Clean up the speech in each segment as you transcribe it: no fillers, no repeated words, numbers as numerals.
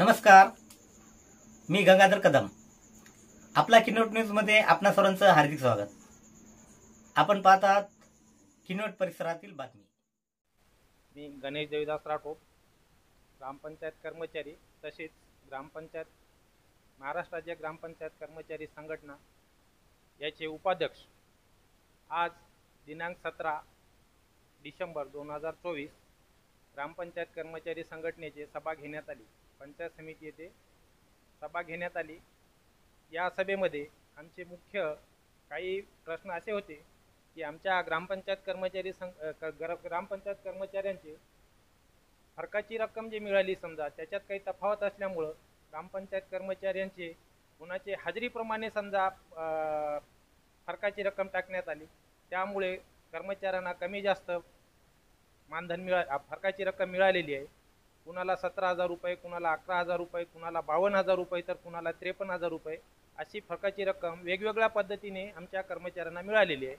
नमस्कार, मी गंगाधर कदम. आपला किनवट न्यूज मध्ये आपणा सर्वांचं हार्दिक स्वागत. आपण पाहत आहात किनवट परिसरातील बातमी. मी गणेश देवीदास राठोड, ग्रामपंचायत कर्मचारी तसेच ग्रामपंचायत महाराष्ट्र राज्य ग्रामपंचायत कर्मचारी संघटना याचे उपाध्यक्ष. आज दिनांक 17 डिसेंबर 2024 ग्रामपंचायत कर्मचारी संघटनेची सभा घेण्यात आली. पंचायत समिती येथे सभा घेण्यात आली. या सभेमध्ये आमचे मुख्य काही प्रश्न असे होते की आमच्या ग्रामपंचायत कर्मचाऱ्यांचे फरकाची रक्कम जी मिळाली, समजा त्याच्यात काही तफावत असल्यामुळं ग्रामपंचायत कर्मचाऱ्यांचे कुणाचे हजेरीप्रमाणे समजा फरकाची रक्कम टाकण्यात आली. त्यामुळे कर्मचाऱ्यांना कमी जास्त मानधन फरकाची रक्कम मिळालेली आहे. कुणाला 17,000 रुपये, कुणाला 11,000 रुपये, कुणाला 52,000 रुपये, तर कुणाला 53,000 रुपये अशी फरकाची रक्कम वेगवेगळ्या पद्धतीने आमच्या कर्मचाऱ्यांना मिळालेली आहे.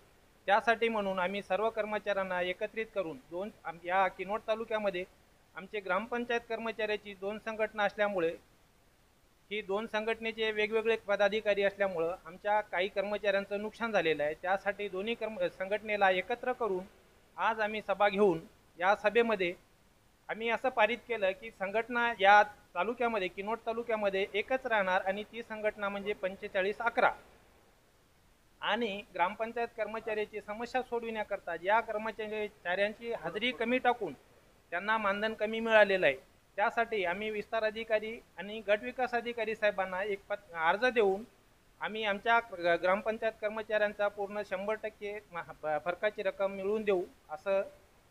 त्यासाठी म्हणून आम्ही सर्व कर्मचाऱ्यांना एकत्रित करून या किनवट तालुक्यामध्ये आमचे ग्रामपंचायत कर्मचाऱ्याची 2 संघटना असल्यामुळे ही 2 संघटनेचे वेगवेगळे पदाधिकारी असल्यामुळं आमच्या काही कर्मचाऱ्यांचं नुकसान झालेलं आहे. त्यासाठी दोन्ही संघटनेला एकत्र करून आज आम्ही सभा घेऊन या सभेमध्ये आम्ही असं पारित केलं की संघटना या तालुक्यामध्ये किनवट तालुक्यामध्ये एकच राहणार आणि ती संघटना म्हणजे 4511. आणि ग्रामपंचायत कर्मचाऱ्याची समस्या सोडविण्याकरता या कर्मचाऱ्यांची हजेरी कमी टाकून त्यांना मानधन कमी मिळालेलं आहे. त्यासाठी आम्ही विस्तार अधिकारी आणि गट विकास अधिकारी साहेबांना एक अर्ज देऊन आम्ही आमच्या ग्रामपंचायत कर्मचाऱ्यांचा पूर्ण 100% फरकाची रक्कम मिळवून देऊ असं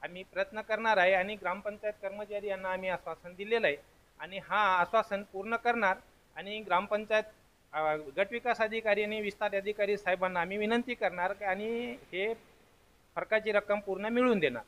आम्ही प्रयत्न करणार आहे. आणि ग्रामपंचायत कर्मचारी यांना आम्ही आश्वासन दिलेलं आहे आणि हा आश्वासन पूर्ण करणार. आणि ग्रामपंचायत गटविकास अधिकारी आणि विस्तार अधिकारी साहेबांना आम्ही विनंती करणार आणि हे फरकाची रक्कम पूर्ण मिळवून देणार.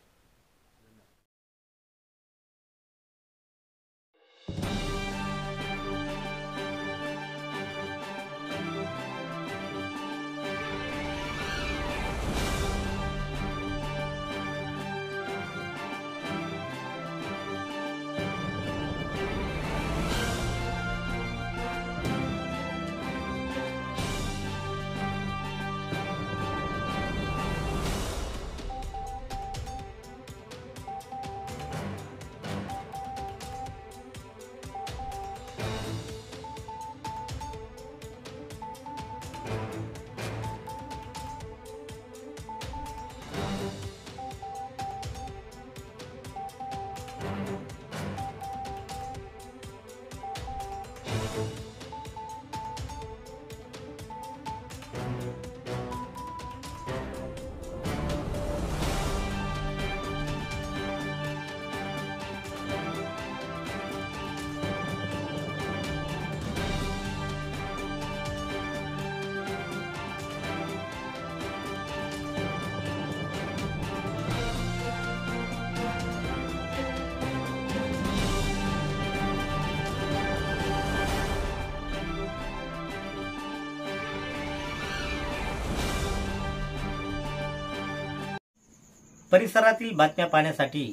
परिसरातील बातम्या पाहण्यासाठी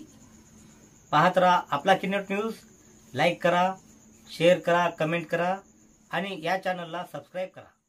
पाहत राहा आपला किनवट न्यूज. लाईक करा, शेअर करा, कमेंट करा आणि या चॅनलला सबस्क्राईब करा.